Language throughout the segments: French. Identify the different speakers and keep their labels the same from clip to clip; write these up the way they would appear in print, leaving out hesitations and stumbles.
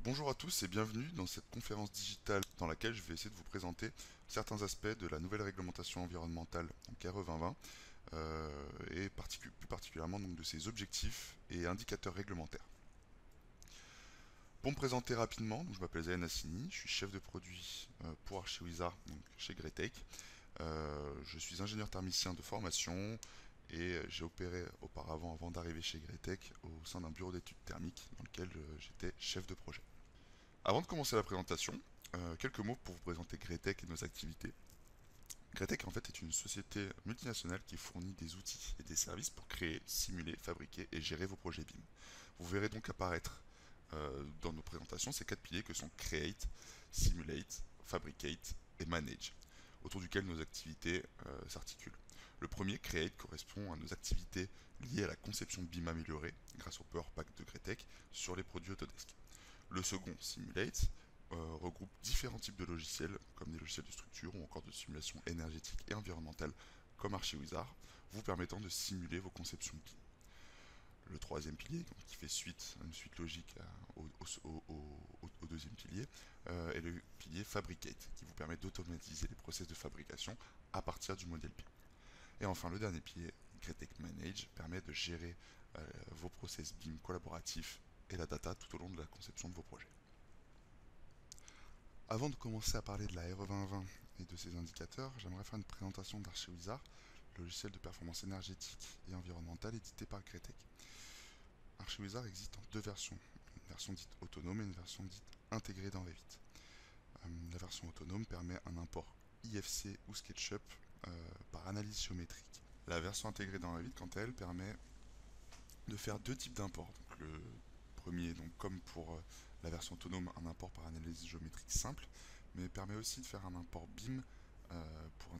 Speaker 1: Bonjour à tous et bienvenue dans cette conférence digitale dans laquelle je vais essayer de vous présenter certains aspects de la nouvelle réglementation environnementale, donc RE 2020, et plus particulièrement donc de ses objectifs et indicateurs réglementaires. Pour me présenter rapidement, donc je m'appelle Zayn Assini, je suis chef de produit pour Archiwizard, donc chez Gretech. Je suis ingénieur thermicien de formation et j'ai opéré auparavant, avant d'arriver chez Gretech, au sein d'un bureau d'études thermiques dans lequel j'étais chef de projet. Avant de commencer la présentation, quelques mots pour vous présenter Gretech et nos activités. Gretech en fait est une société multinationale qui fournit des outils et des services pour créer, simuler, fabriquer et gérer vos projets BIM. Vous verrez donc apparaître dans nos présentations ces quatre piliers que sont Create, Simulate, Fabricate et Manage, autour duquel nos activités s'articulent. Le premier, Create, correspond à nos activités liées à la conception de BIM améliorée grâce au Power Pack de Gretech sur les produits Autodesk. Le second, Simulate, regroupe différents types de logiciels, comme des logiciels de structure ou encore de simulation énergétique et environnementale, comme Archiwizard, vous permettant de simuler vos conceptions BIM. Le troisième pilier, qui fait une suite logique au deuxième pilier, est le pilier Fabricate, qui vous permet d'automatiser les process de fabrication à partir du modèle BIM. Et enfin, le dernier pilier, Gretech Manage, permet de gérer vos process BIM collaboratifs et la data tout au long de la conception de vos projets. Avant de commencer à parler de la RE 2020 et de ses indicateurs, j'aimerais faire une présentation d'Archiwizard, le logiciel de performance énergétique et environnementale édité par Gretech. Archiwizard existe en deux versions, une version dite autonome et une version dite intégrée dans Revit. La version autonome permet un import IFC ou SketchUp par analyse géométrique. La version intégrée dans Revit, quant à elle, permet de faire deux types d'imports. Donc le premier, donc comme pour la version autonome, un import par analyse géométrique simple, mais permet aussi de faire un import BIM pour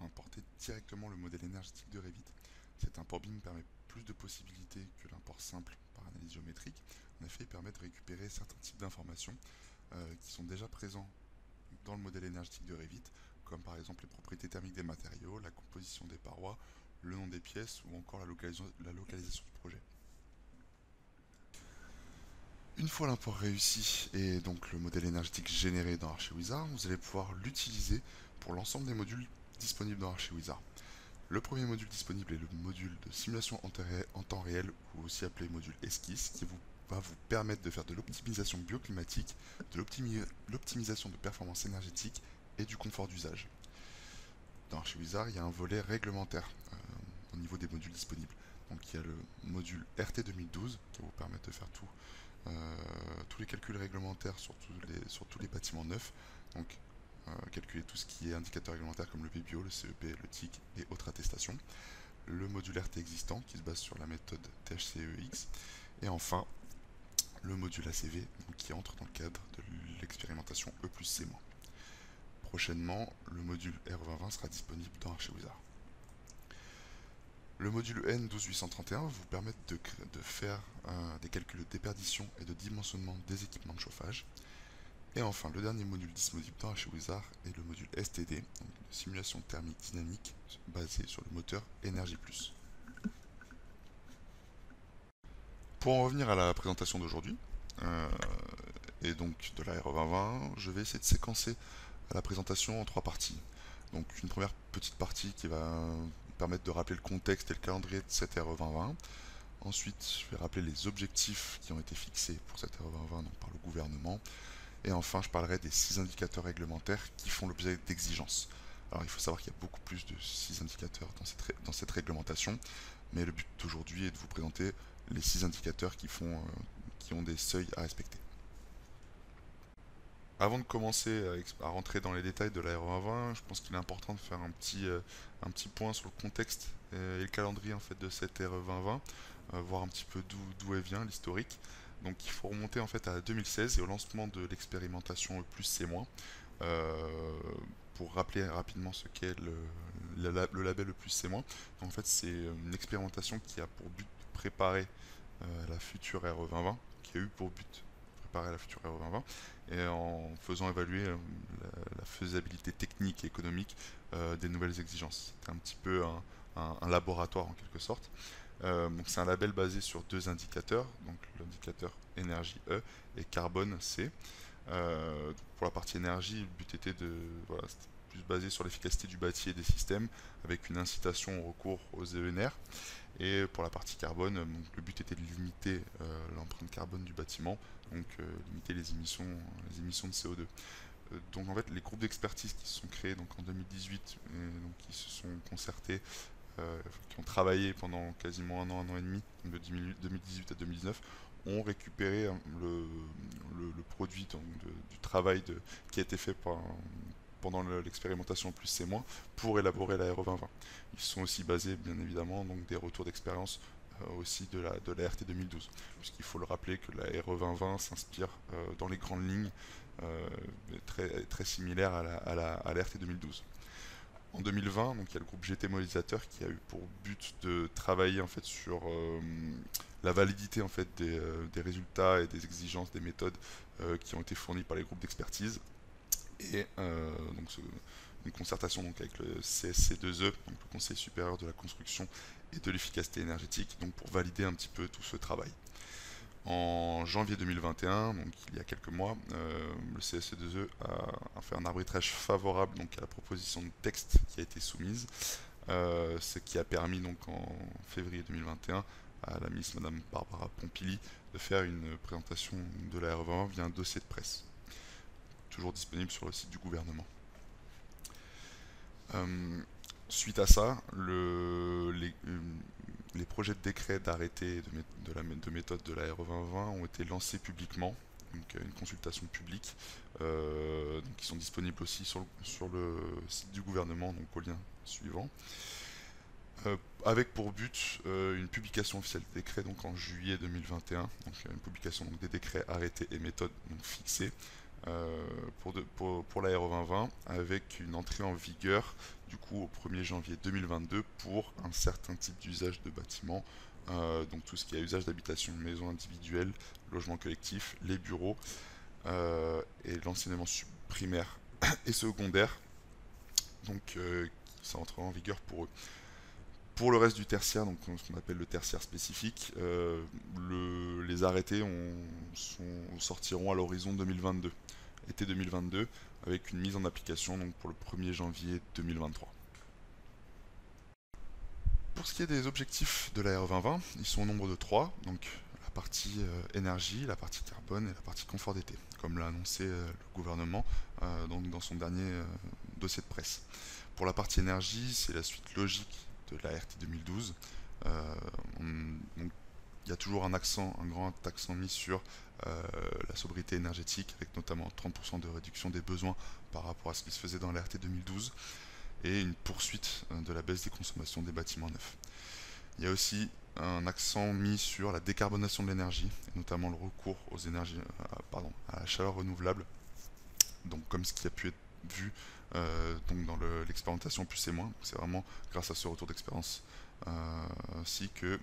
Speaker 1: importer directement le modèle énergétique de Revit. Cet import BIM permet plus de possibilités que l'import simple par analyse géométrique. En effet, il permet de récupérer certains types d'informations qui sont déjà présents dans le modèle énergétique de Revit, comme par exemple les propriétés thermiques des matériaux, la composition des parois, le nom des pièces ou encore la localisation du projet. Une fois l'import réussi et donc le modèle énergétique généré dans Archiwizard, vous allez pouvoir l'utiliser pour l'ensemble des modules disponibles dans Archiwizard. Le premier module disponible est le module de simulation en temps réel, ou aussi appelé module esquisse, qui va vous permettre de faire de l'optimisation bioclimatique, de l'optimisation de performance énergétique et du confort d'usage. Dans Archiwizard, il y a un volet réglementaire au niveau des modules disponibles. Donc il y a le module RT 2012 qui va vous permettre de faire tous les calculs réglementaires sur tous les bâtiments neufs. Donc calculer tout ce qui est indicateur réglementaire comme le PBO, le CEP, le TIC et autres attestations. Le module RT existant qui se base sur la méthode THCEX. Et enfin, le module ACV donc, qui entre dans le cadre de l'expérimentation E plus C-. Prochainement, le module R2020 sera disponible dans Archiwizard. Le module N12831 va vous permettre de faire des calculs de déperdition et de dimensionnement des équipements de chauffage. Et enfin, le dernier module disponible dans Archiwizard est le module STD, donc de simulation thermique dynamique basé sur le moteur Energy+. Pour en revenir à la présentation d'aujourd'hui, euh, et donc de la RE 2020, je vais essayer de séquencer la présentation en trois parties. Donc une première petite partie qui va permettre de rappeler le contexte et le calendrier de cette RE 2020. Ensuite, je vais rappeler les objectifs qui ont été fixés pour cette RE 2020 donc par le gouvernement. Et enfin, je parlerai des 6 indicateurs réglementaires qui font l'objet d'exigences. Alors, il faut savoir qu'il y a beaucoup plus de 6 indicateurs dans cette réglementation, mais le but d'aujourd'hui est de vous présenter les 6 indicateurs qui ont des seuils à respecter. Avant de commencer à rentrer dans les détails de la RE 2020, je pense qu'il est important de faire un petit point sur le contexte et le calendrier en fait de cette RE 2020, voir un petit peu d'où elle vient, l'historique. Donc il faut remonter en fait à 2016 et au lancement de l'expérimentation E plus C-. Pour rappeler rapidement ce qu'est le label E plus C-. Donc en fait c'est une expérimentation qui a pour but de préparer la future RE 2020, qui a eu pour but de préparer la future RE 2020, et en faisant évaluer la faisabilité technique et économique des nouvelles exigences. C'était un petit peu un laboratoire en quelque sorte. Donc c'est un label basé sur deux indicateurs, donc l'indicateur énergie E et carbone C. Pour la partie énergie, le but était de voilà, c'était plus basé sur l'efficacité du bâti et des systèmes, avec une incitation au recours aux ENR. Et pour la partie carbone, donc, le but était de limiter l'empreinte carbone du bâtiment, donc limiter les émissions de CO2. Donc en fait, les groupes d'expertise qui se sont créés donc en 2018, donc qui se sont concertés, qui ont travaillé pendant quasiment un an et demi, donc de 2018 à 2019, ont récupéré le produit donc, du travail qui a été fait pendant l'expérimentation plus c'est moins pour élaborer la RE 2020. Ils sont aussi basés bien évidemment donc des retours d'expérience aussi de la RT 2012, puisqu'il faut le rappeler que la RE 2020 s'inspire dans les grandes lignes euh, très similaire à la RT 2012. En 2020, donc il y a le groupe GT Modélisateur qui a eu pour but de travailler en fait sur la validité en fait des résultats et des exigences des méthodes qui ont été fournies par les groupes d'expertise et une concertation donc avec le CSC2E, donc le Conseil supérieur de la construction et de l'efficacité énergétique, donc pour valider un petit peu tout ce travail. En janvier 2021, donc il y a quelques mois, le CSC2E a fait un arbitrage favorable donc, à la proposition de texte qui a été soumise, ce qui a permis donc en février 2021 à la ministre Madame Barbara Pompili de faire une présentation de la RE20 via un dossier de presse, toujours disponible sur le site du gouvernement. Suite à ça, les projets de décret d'arrêté de méthode de la RE 2020 ont été lancés publiquement, donc une consultation publique, donc qui sont disponibles aussi sur le site du gouvernement, donc au lien suivant. Avec pour but une publication officielle des décrets donc en juillet 2021, donc une publication donc, des décrets arrêtés et méthodes donc, fixés pour la RE 2020 avec une entrée en vigueur du coup au 1er janvier 2022 pour un certain type d'usage de bâtiments, donc tout ce qui est usage d'habitation, maison individuelle, logement collectif, les bureaux et l'enseignement primaire et secondaire, donc ça entrera en vigueur pour eux. Pour le reste du tertiaire, donc ce qu'on appelle le tertiaire spécifique, les arrêtés sortiront à l'horizon 2022, été 2022, avec une mise en application donc pour le 1er janvier 2023. Pour ce qui est des objectifs de la RE 2020, ils sont au nombre de 3, donc la partie énergie, la partie carbone et la partie confort d'été, comme l'a annoncé le gouvernement donc dans son dernier dossier de presse. Pour la partie énergie, c'est la suite logique de la RT 2012. Donc, il y a toujours un grand accent mis sur la sobriété énergétique, avec notamment 30% de réduction des besoins par rapport à ce qui se faisait dans la RT 2012, et une poursuite de la baisse des consommations des bâtiments neufs. Il y a aussi un accent mis sur la décarbonation de l'énergie, et notamment le recours aux énergies, à la chaleur renouvelable, donc comme ce qui a pu être vu donc dans l'expérimentation plus et moins. C'est vraiment grâce à ce retour d'expérience ainsi que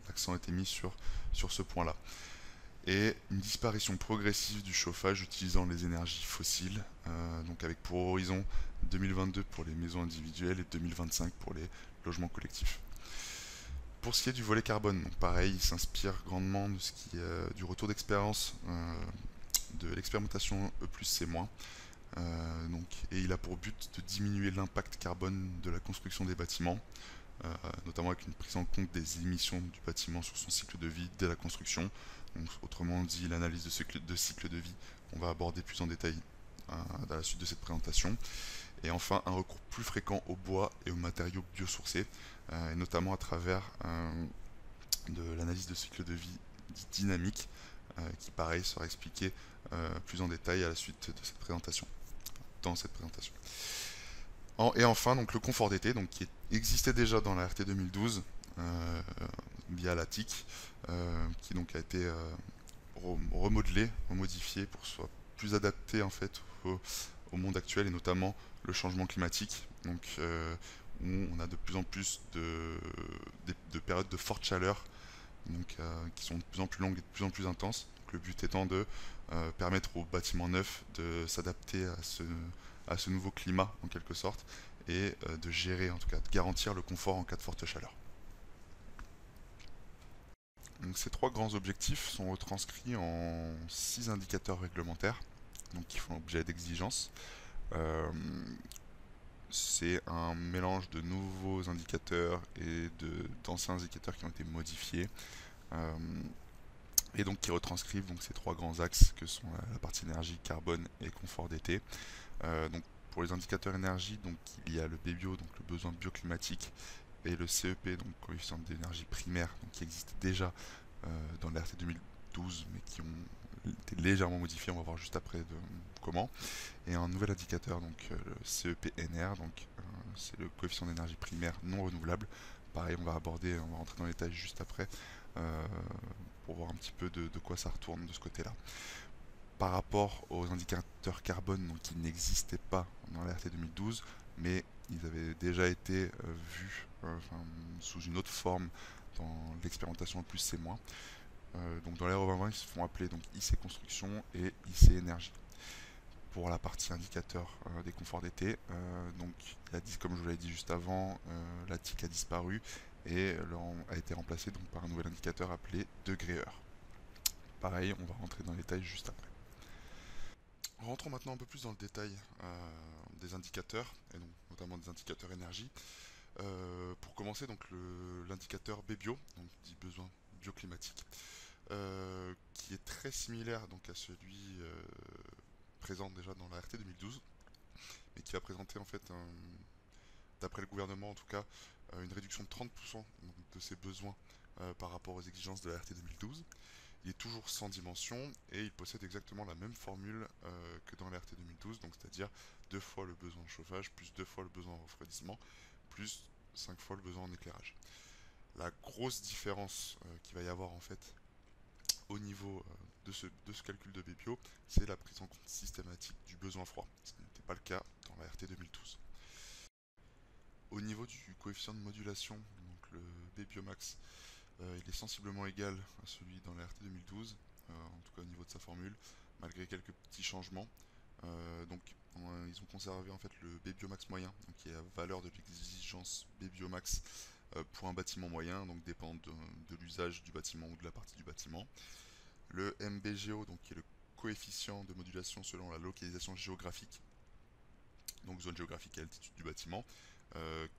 Speaker 1: l'accent a été mis sur ce point-là. Et une disparition progressive du chauffage utilisant les énergies fossiles, donc avec pour horizon 2022 pour les maisons individuelles et 2025 pour les logements collectifs. Pour ce qui est du volet carbone, donc pareil, il s'inspire grandement de du retour d'expérience de l'expérimentation E plus C-, et il a pour but de diminuer l'impact carbone de la construction des bâtiments, notamment avec une prise en compte des émissions du bâtiment sur son cycle de vie dès la construction, donc, autrement dit l'analyse de cycle de vie qu'on va aborder plus en détail dans la suite de cette présentation. Et enfin un recours plus fréquent au bois et aux matériaux biosourcés, et notamment à travers de l'analyse de cycle de vie dynamique, qui pareil sera expliqué plus en détail à la suite de cette présentation, dans cette présentation. Et enfin donc le confort d'été, donc qui existait déjà dans la RT 2012 via la TIC, qui donc a été remodelé, remodifié pour que ce soit plus adapté en fait au monde actuel et notamment le changement climatique, donc où on a de plus en plus de périodes de forte chaleur, donc qui sont de plus en plus longues et de plus en plus intenses. Donc, le but étant de permettre aux bâtiments neufs de s'adapter à ce nouveau climat en quelque sorte et de gérer, en tout cas de garantir le confort en cas de forte chaleur. Donc ces trois grands objectifs sont retranscrits en 6 indicateurs réglementaires, donc qui font l'objet d'exigences. Euh, c'est un mélange de nouveaux indicateurs et d'anciens indicateurs qui ont été modifiés, euh, et donc qui retranscrivent donc ces trois grands axes que sont la partie énergie, carbone et confort d'été. Donc pour les indicateurs énergie, donc il y a le BBIO, donc le besoin bioclimatique, et le CEP, donc coefficient d'énergie primaire, donc qui existe déjà dans l'RT 2012, mais qui ont été légèrement modifiés, on va voir juste après comment. Et un nouvel indicateur, donc le CEPNR, donc c'est le coefficient d'énergie primaire non renouvelable. Pareil, on va rentrer dans les détails juste après, euh, pour voir un petit peu de quoi ça retourne de ce côté-là. Par rapport aux indicateurs carbone, donc qui n'existaient pas dans l'RT 2012, mais ils avaient déjà été vus sous une autre forme dans l'expérimentation plus c'est moins. Donc dans l'Aéro 2020, ils se font appeler donc IC Construction et IC Énergie. Pour la partie indicateur des conforts d'été, donc comme je vous l'ai dit juste avant, la TIC a disparu et a été remplacée donc par un nouvel indicateur appelé degré-heure. Pareil, on va rentrer dans les détails juste après. Rentrons maintenant un peu plus dans le détail des indicateurs, et donc notamment des indicateurs énergie. Pour commencer, donc l'indicateur BBIO, donc dit besoin bioclimatique, qui est très similaire donc à celui présent déjà dans la RT 2012, mais qui va présenter en fait, d'après le gouvernement en tout cas, une réduction de 30% de ses besoins par rapport aux exigences de la RT 2012. Il est toujours sans dimension et il possède exactement la même formule que dans l'RT 2012, donc c'est-à-dire 2 fois le besoin en chauffage, plus 2 fois le besoin en refroidissement, plus 5 fois le besoin en éclairage. La grosse différence qu'il va y avoir en fait au niveau de ce calcul de BPO, c'est la prise en compte systématique du besoin froid, ce qui n'était pas le cas dans la RT 2012. Au niveau du coefficient de modulation, donc le BPO max, il est sensiblement égal à celui dans la RT 2012, en tout cas au niveau de sa formule, malgré quelques petits changements. Donc ils ont conservé en fait le B-biomax moyen, donc qui est la valeur de l'exigence B-biomax pour un bâtiment moyen, donc dépend de l'usage du bâtiment ou de la partie du bâtiment. Le MBGO, donc qui est le coefficient de modulation selon la localisation géographique, donc zone géographique et altitude du bâtiment,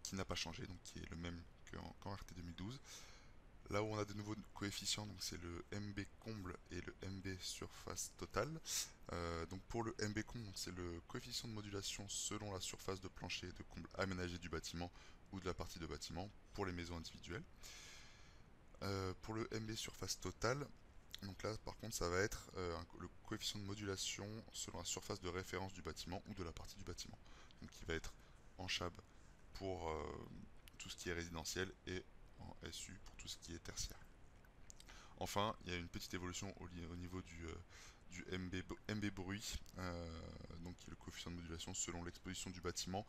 Speaker 1: qui n'a pas changé, donc qui est le même qu'en RT 2012. Là où on a de nouveaux coefficients, donc c'est le MB comble et le MB surface totale. Donc pour le MB comble, c'est le coefficient de modulation selon la surface de plancher et de comble aménagée du bâtiment ou de la partie de bâtiment pour les maisons individuelles. Pour le MB surface totale, donc là par contre ça va être le coefficient de modulation selon la surface de référence du bâtiment ou de la partie du bâtiment. Donc qui va être en chab pour tout ce qui est résidentiel et en SU pour tout ce qui est tertiaire. Enfin, il y a une petite évolution au niveau du MB bruit, donc qui est le coefficient de modulation selon l'exposition du bâtiment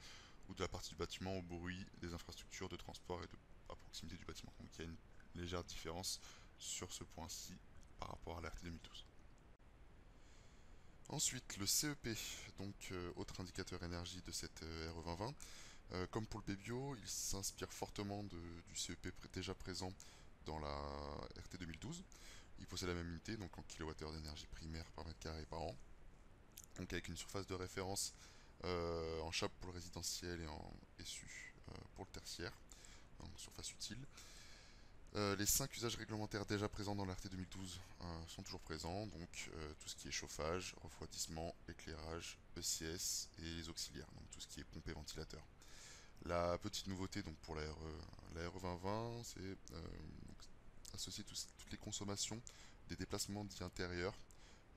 Speaker 1: ou de la partie du bâtiment au bruit des infrastructures de transport et à proximité du bâtiment. Donc il y a une légère différence sur ce point-ci par rapport à l'RT 2012. Ensuite, le CEP, donc autre indicateur énergie de cette RE 2020. Comme pour le BBIO, il s'inspire fortement du CEP déjà présent dans la RT 2012. Il possède la même unité, donc en kWh d'énergie primaire par mètre carré par an. Donc avec une surface de référence en CHAP pour le résidentiel et en SU pour le tertiaire, donc surface utile. Les 5 usages réglementaires déjà présents dans l'RT 2012 sont toujours présents, donc tout ce qui est chauffage, refroidissement, éclairage, ECS et les auxiliaires, donc tout ce qui est pompe et ventilateur. La petite nouveauté donc pour la RE 2020, c'est associer toutes les consommations des déplacements dits intérieurs.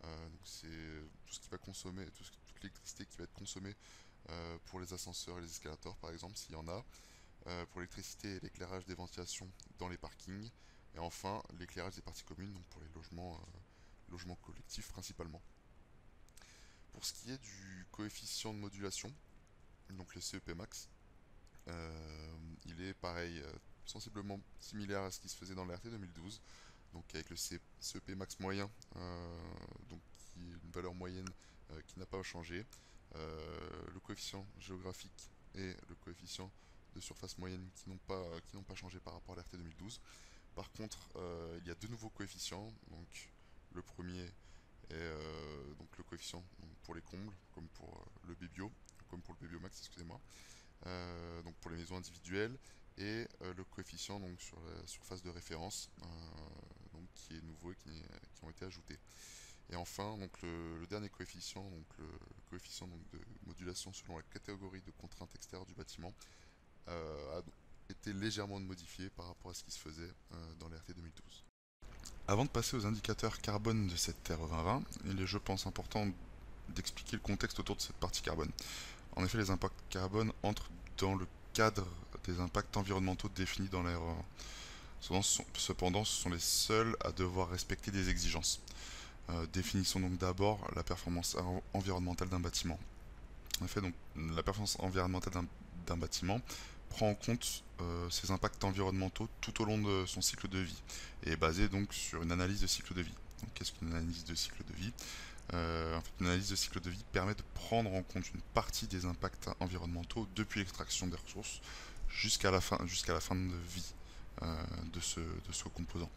Speaker 1: Donc c'est tout ce qui va consommer, toute l'électricité qui va être consommée pour les ascenseurs et les escalators par exemple, s'il y en a, pour l'électricité et l'éclairage des ventilations dans les parkings, et enfin l'éclairage des parties communes, donc pour les logements collectifs principalement. Pour ce qui est du coefficient de modulation, donc le CEP max, il est pareil, sensiblement similaire à ce qui se faisait dans l'RT 2012, donc avec le CEP max moyen, donc qui est une valeur moyenne qui n'a pas changé, le coefficient géographique et le coefficient de surface moyenne qui n'ont pas changé par rapport à l'RT 2012. Par contre, il y a deux nouveaux coefficients. Donc, le premier est donc le coefficient donc, pour les combles, comme pour le BBio, comme pour le BBio Max, excusez-moi. Donc pour les maisons individuelles et le coefficient donc sur la surface de référence donc qui est nouveau et qui ont été ajoutés. Et enfin donc le dernier coefficient, donc le coefficient donc, de modulation selon la catégorie de contraintes extérieures du bâtiment a été légèrement modifié par rapport à ce qui se faisait dans l'RT 2012. Avant de passer aux indicateurs carbone de cette TR 2020, il est je pense important d'expliquer le contexte autour de cette partie carbone. En effet, les impacts carbone entrent dans le cadre des impacts environnementaux définis dans la RE1. Cependant, ce sont les seuls à devoir respecter des exigences. Définissons donc d'abord la performance environnementale d'un bâtiment. En effet, donc, la performance environnementale d'un bâtiment prend en compte ses impacts environnementaux tout au long de son cycle de vie et est basée donc sur une analyse de cycle de vie. Donc, qu'est-ce qu'une analyse de cycle de vie? En fait, une analyse de cycle de vie permet de prendre en compte une partie des impacts environnementaux depuis l'extraction des ressources jusqu'à la fin de vie de ce composant,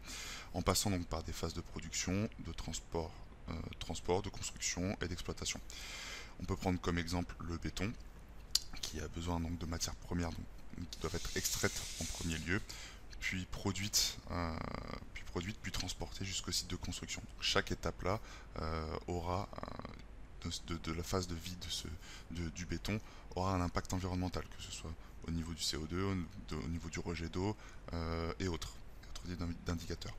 Speaker 1: en passant donc par des phases de production, de transport, de construction et d'exploitation. On peut prendre comme exemple le béton, qui a besoin donc de matières premières qui doivent être extraites en premier lieu, puis transportées jusqu'au site de construction. Donc, chaque étape là aura de la phase de vie du béton aura un impact environnemental, que ce soit au niveau du CO2, au niveau du rejet d'eau et autres d'indicateurs.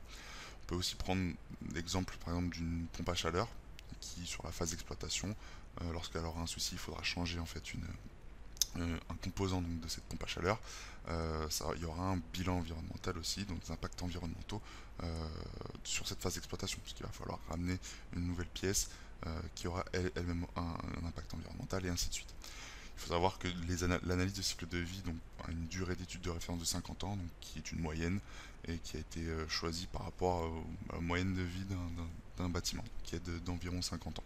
Speaker 1: On peut aussi prendre l'exemple par exemple d'une pompe à chaleur qui sur la phase d'exploitation, lorsqu'elle aura un souci, il faudra changer en fait un composant donc, de cette pompe à chaleur. Il y aura un bilan environnemental aussi, donc des impacts environnementaux sur cette phase d'exploitation, puisqu'il va falloir ramener une nouvelle pièce qui aura elle-même un impact environnemental et ainsi de suite. Il faut savoir que l'analyse de cycle de vie donc, a une durée d'étude de référence de 50 ans, donc, qui est une moyenne et qui a été choisie par rapport à la moyenne de vie d'un bâtiment, qui est d'environ 50 ans.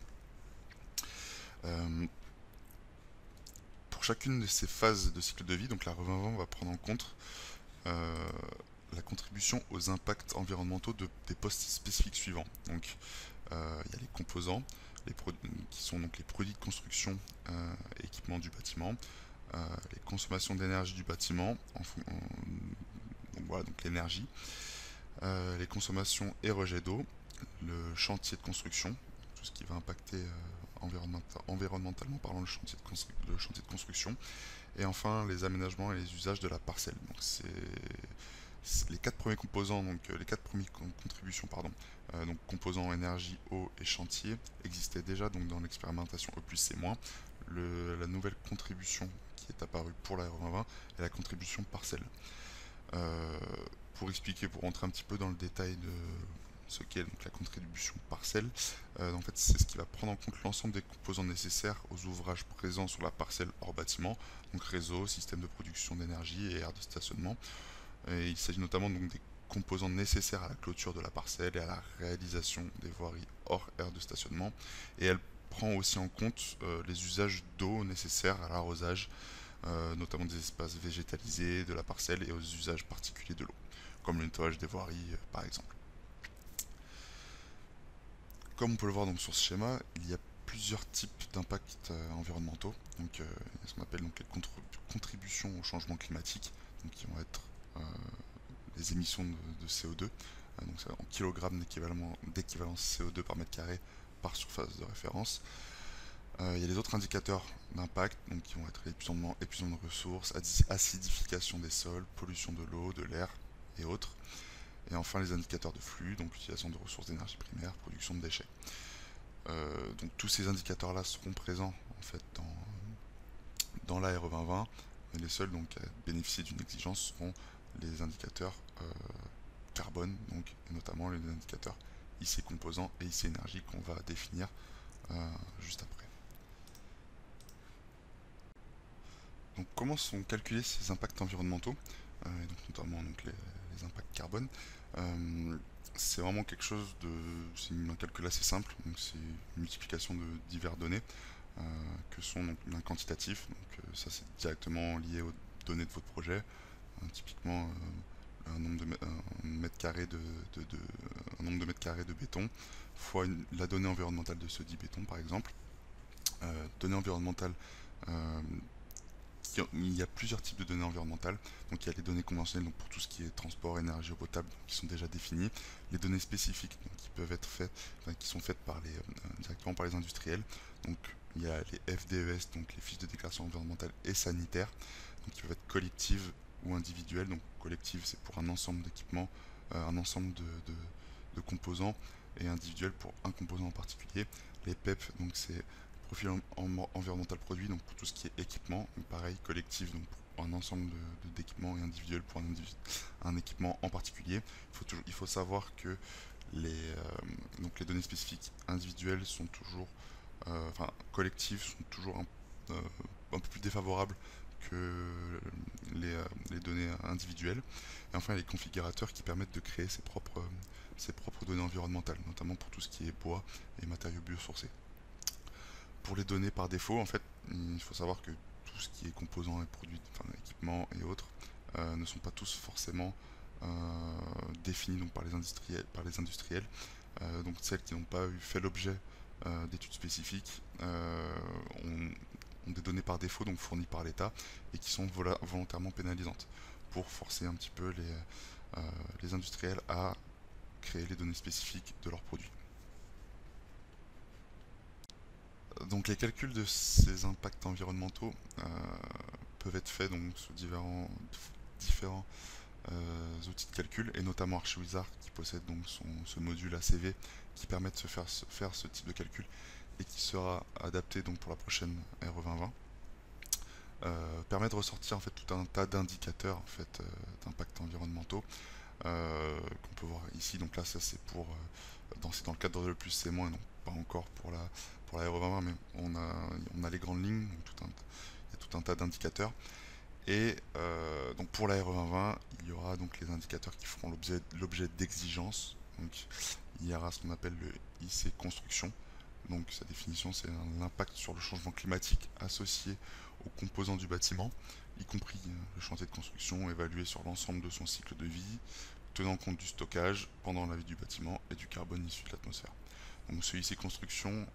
Speaker 1: Pour chacune de ces phases de cycle de vie, donc la RE2020 va prendre en compte la contribution aux impacts environnementaux des postes spécifiques suivants. Donc il y a les composants, qui sont donc les produits de construction et équipements du bâtiment, les consommations d'énergie du bâtiment, donc voilà, donc l'énergie, les consommations et rejets d'eau, le chantier de construction, tout ce qui va impacter environnementalement parlant le chantier de construction, et enfin les aménagements et les usages de la parcelle. Donc c'est les quatre premiers composants, donc les quatre premières contributions, pardon, donc composants énergie, eau et chantier existaient déjà donc dans l'expérimentation E plus C-. La nouvelle contribution qui est apparue pour la RE2020 est la contribution parcelle. Pour expliquer, pour rentrer un petit peu dans le détail de ce qu'est donc la contribution parcelle, en fait c'est ce qui va prendre en compte l'ensemble des composants nécessaires aux ouvrages présents sur la parcelle hors bâtiment, donc réseau, système de production d'énergie et aire de stationnement. Et il s'agit notamment donc des composants nécessaires à la clôture de la parcelle et à la réalisation des voiries hors aire de stationnement, et elle prend aussi en compte les usages d'eau nécessaires à l'arrosage, notamment des espaces végétalisés de la parcelle et aux usages particuliers de l'eau, comme le nettoyage des voiries par exemple. Comme on peut le voir donc sur ce schéma, il y a plusieurs types d'impacts environnementaux. Donc, il y a ce qu'on appelle donc les contributions au changement climatique, donc qui vont être les émissions de CO2, donc en kilogrammes d'équivalence CO2 par mètre carré par surface de référence. Il y a les autres indicateurs d'impact, donc qui vont être l'épuisement de ressources, acidification des sols, pollution de l'eau, de l'air et autres. Et enfin les indicateurs de flux, donc l'utilisation de ressources d'énergie primaire, production de déchets. Donc tous ces indicateurs là seront présents en fait dans la RE 2020, mais les seuls donc à bénéficier d'une exigence seront les indicateurs carbone, donc et notamment les indicateurs IC composants et IC énergie qu'on va définir juste après. Donc comment sont calculés ces impacts environnementaux, et donc notamment donc les impacts carbone? C'est vraiment quelque chose de... c'est un calcul assez simple, donc c'est une multiplication de diverses données, que sont donc un quantitatif, donc ça c'est directement lié aux données de votre projet, typiquement un nombre un mètre carré de- un nombre de mètres carrés de béton fois la donnée environnementale de ce dit béton par exemple. Données environnementales, euh, il y a plusieurs types de données environnementales. Donc il y a les données conventionnelles, donc pour tout ce qui est transport, énergie, eau potable, qui sont déjà définies. Les données spécifiques, donc, qui peuvent être faites, enfin, qui sont faites directement par les industriels. Donc il y a les FDES, donc les fiches de déclaration environnementale et sanitaire, donc qui peuvent être collectives ou individuelles. Donc collective, c'est pour un ensemble d'équipements, un ensemble de composants, et individuel pour un composant en particulier. Les PEP, donc c'est profil environnemental produit, donc pour tout ce qui est équipement, pareil, collectif, donc pour un ensemble d'équipements, et individuel pour un équipement en particulier. Il faut savoir que donc les données spécifiques individuelles sont toujours, enfin collectives, sont toujours un peu plus défavorables que les données individuelles. Et enfin, les configurateurs qui permettent de créer ses propres données environnementales, notamment pour tout ce qui est bois et matériaux biosourcés. Pour les données par défaut, en fait, il faut savoir que tout ce qui est composants et produits, enfin équipements et autres, ne sont pas tous forcément définis donc par les industriels. Donc celles qui n'ont pas fait l'objet d'études spécifiques ont des données par défaut, donc fournies par l'État, et qui sont volontairement pénalisantes pour forcer un petit peu les industriels à créer les données spécifiques de leurs produits. Donc les calculs de ces impacts environnementaux peuvent être faits donc sous différents outils de calcul, et notamment ArchiWizard qui possède donc ce module ACV qui permet de faire ce type de calcul et qui sera adapté donc pour la prochaine RE 2020. Permet de ressortir en fait tout un tas d'indicateurs en fait d'impacts environnementaux qu'on peut voir ici. Donc là ça c'est c'est dans le cadre de le plus c'est moins, donc pas encore pour la RE 2020, mais on a les grandes lignes, donc il y a tout un tas d'indicateurs. Et donc pour la RE 2020, il y aura donc les indicateurs qui feront l'objet d'exigences. Donc il y aura ce qu'on appelle le IC construction. Donc sa définition, c'est l'impact sur le changement climatique associé aux composants du bâtiment, y compris le chantier de construction, évalué sur l'ensemble de son cycle de vie, tenant compte du stockage pendant la vie du bâtiment et du carbone issu de l'atmosphère. Donc ce IC construction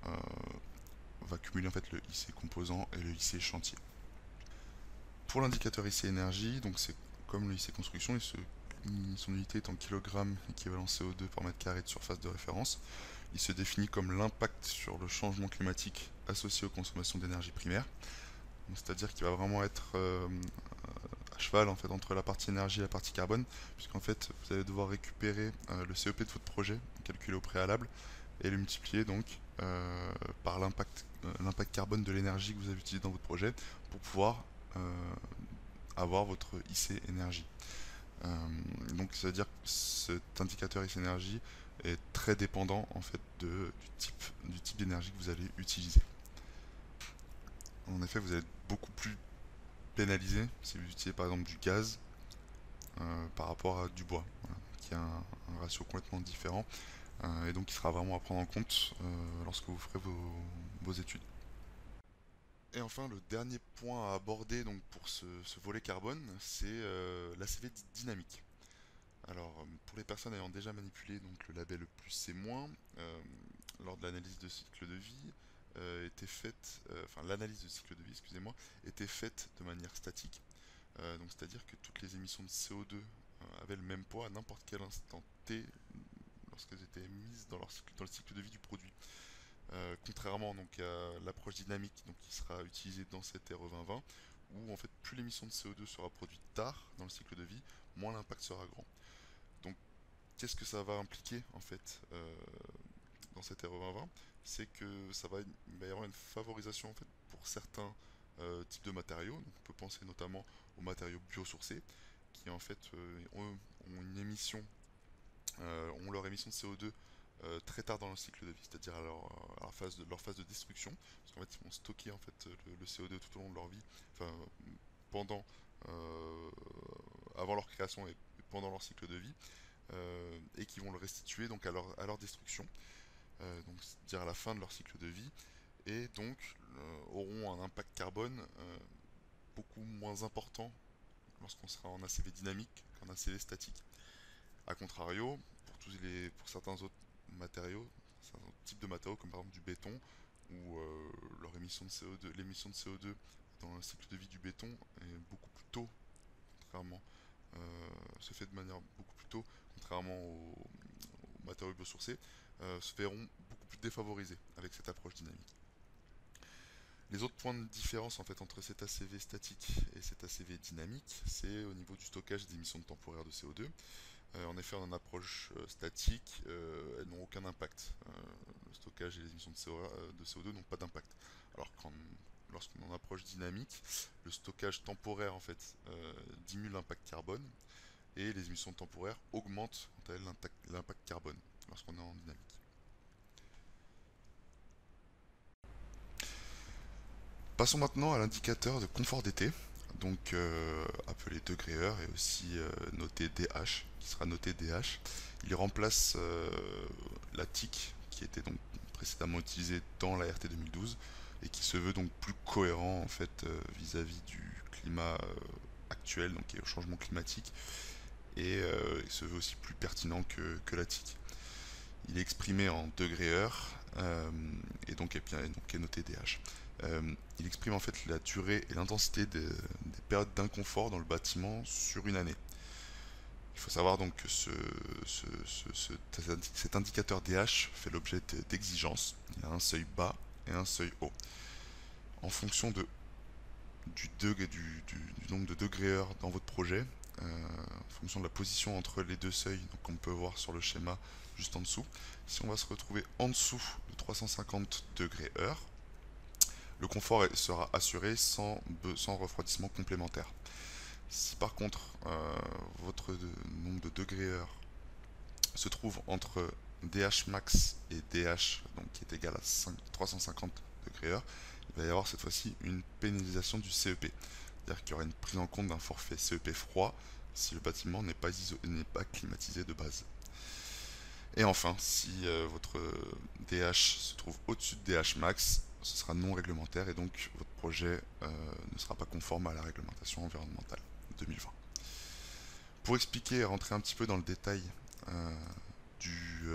Speaker 1: va cumuler en fait le IC composant et le IC chantier. Pour l'indicateur IC énergie, donc c'est comme le IC construction, son unité est en kilogrammes équivalent CO2 par mètre carré de surface de référence. Il se définit comme l'impact sur le changement climatique associé aux consommations d'énergie primaire. C'est-à-dire qu'il va vraiment être à cheval en fait entre la partie énergie et la partie carbone, puisqu'en fait vous allez devoir récupérer le CEP de votre projet, calculé au préalable, et le multiplier donc par l'impact carbone de l'énergie que vous avez utilisée dans votre projet pour pouvoir avoir votre IC énergie. Donc ça veut dire que cet indicateur IC énergie est très dépendant en fait du type d'énergie que vous allez utiliser. En effet, vous allez être beaucoup plus pénalisé si vous utilisez par exemple du gaz par rapport à du bois, voilà, qui a un ratio complètement différent, et donc il sera vraiment à prendre en compte lorsque vous ferez vos études. Et enfin, le dernier point à aborder donc, pour ce volet carbone, c'est l'ACV dynamique. Alors, pour les personnes ayant déjà manipulé donc, le label plus c'est moins, lors de l'analyse de cycle de vie, était faite, enfin l'analyse de cycle de vie, excusez-moi, était faite de manière statique. Donc c'est-à-dire que toutes les émissions de CO2 avaient le même poids à n'importe quel instant T lorsqu'elles étaient mises dans le cycle de vie du produit. Contrairement donc à l'approche dynamique donc, qui sera utilisée dans cette RE 2020, où en fait plus l'émission de CO2 sera produite tard dans le cycle de vie, moins l'impact sera grand. Donc qu'est-ce que ça va impliquer en fait dans cette RE 2020? C'est que il va y avoir une favorisation en fait pour certains types de matériaux. Donc on peut penser notamment aux matériaux biosourcés qui en fait ont une émission, ont leur émission de CO2 très tard dans le cycle de vie, c'est-à-dire à leur phase de destruction, parce qu'en fait ils vont stocker en fait le CO2 tout au long de leur vie, enfin pendant, euh, avant leur création et pendant leur cycle de vie, et qui vont le restituer donc à leur destruction, donc c'est-à-dire à la fin de leur cycle de vie, et donc auront un impact carbone beaucoup moins important lorsqu'on sera en ACV dynamique qu'en ACV statique. A contrario, pour certains autres matériaux, certains autres types de matériaux comme par exemple du béton, où leur émission de CO2, l'émission de CO2 dans le cycle de vie du béton est beaucoup plus tôt, contrairement se fait de manière beaucoup plus tôt, contrairement aux matériaux biosourcés, se verront beaucoup plus défavorisés avec cette approche dynamique. Les autres points de différence en fait entre cet ACV statique et cet ACV dynamique, c'est au niveau du stockage des émissions temporaires de CO2. En effet, en approche statique, elles n'ont aucun impact. Le stockage et les émissions de CO2 n'ont pas d'impact. Alors lorsqu'on en approche dynamique, le stockage temporaire en fait diminue l'impact carbone et les émissions temporaires augmentent quant à elles l'impact carbone lorsqu'on est en dynamique. Passons maintenant à l'indicateur de confort d'été, donc appelé degré heure et aussi noté DH, qui sera noté DH. Il remplace la TIC qui était donc précédemment utilisée dans la RT 2012 et qui se veut donc plus cohérent en fait vis-à-vis du climat actuel, donc et au changement climatique, et il se veut aussi plus pertinent que la TIC. Il est exprimé en degré heure et donc est noté DH. Il exprime en fait la durée et l'intensité des périodes d'inconfort dans le bâtiment sur une année. Il faut savoir donc que cet indicateur DH fait l'objet d'exigences. Il a un seuil bas et un seuil haut. En fonction du nombre de degrés heure dans votre projet, en fonction de la position entre les deux seuils, donc on peut voir sur le schéma juste en dessous, si on va se retrouver en dessous de 350 degrés heure, le confort sera assuré sans refroidissement complémentaire. Si par contre votre nombre de degrés heure se trouve entre DH max et DH, donc qui est égal à 350 degrés heure, il va y avoir cette fois-ci une pénalisation du CEP. C'est-à-dire qu'il y aura une prise en compte d'un forfait CEP froid si le bâtiment n'est pas climatisé de base. Et enfin, si votre DH se trouve au-dessus de DH max, ce sera non réglementaire et donc votre projet ne sera pas conforme à la réglementation environnementale 2020. Pour expliquer et rentrer un petit peu dans le détail du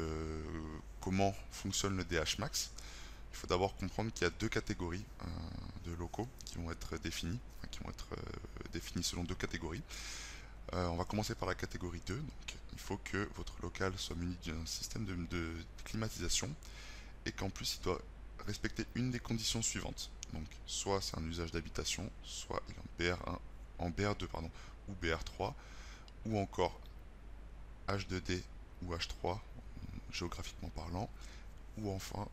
Speaker 1: comment fonctionne le DH max, il faut d'abord comprendre qu'il y a deux catégories de locaux qui vont être définis, selon deux catégories. On va commencer par la catégorie 2. Donc, il faut que votre local soit muni d'un système de climatisation et qu'en plus il doit respecter une des conditions suivantes. Donc, soit c'est un usage d'habitation, soit il est en BR2 ou BR3, ou encore H2D ou H3 géographiquement parlant, ou enfin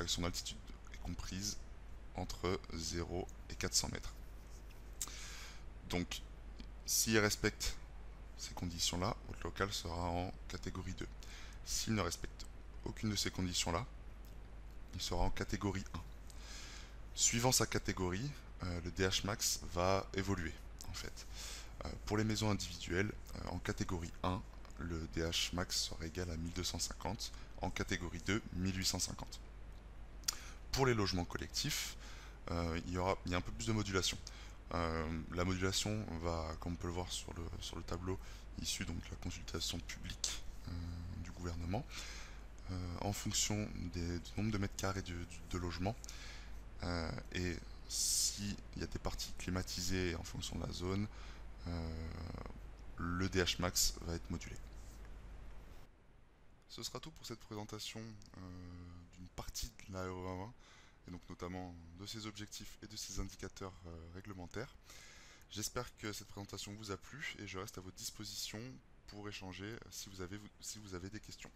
Speaker 1: son altitude est comprise entre 0 et 400 mètres. Donc, s'il respecte ces conditions-là, votre local sera en catégorie 2. S'il ne respecte aucune de ces conditions-là, il sera en catégorie 1. Suivant sa catégorie, le DH max va évoluer en fait. Pour les maisons individuelles, en catégorie 1, le DH max sera égal à 1250, en catégorie 2, 1850. Pour les logements collectifs, il y a un peu plus de modulation. La modulation va, comme on peut le voir sur le tableau, issu donc de la consultation publique du gouvernement, en fonction du nombre de mètres carrés de logement, et s'il y a des parties climatisées en fonction de la zone, le DH max va être modulé. Ce sera tout pour cette présentation d'une partie de la AO 2020, et donc notamment de ses objectifs et de ses indicateurs réglementaires. J'espère que cette présentation vous a plu et je reste à votre disposition pour échanger si vous avez des questions.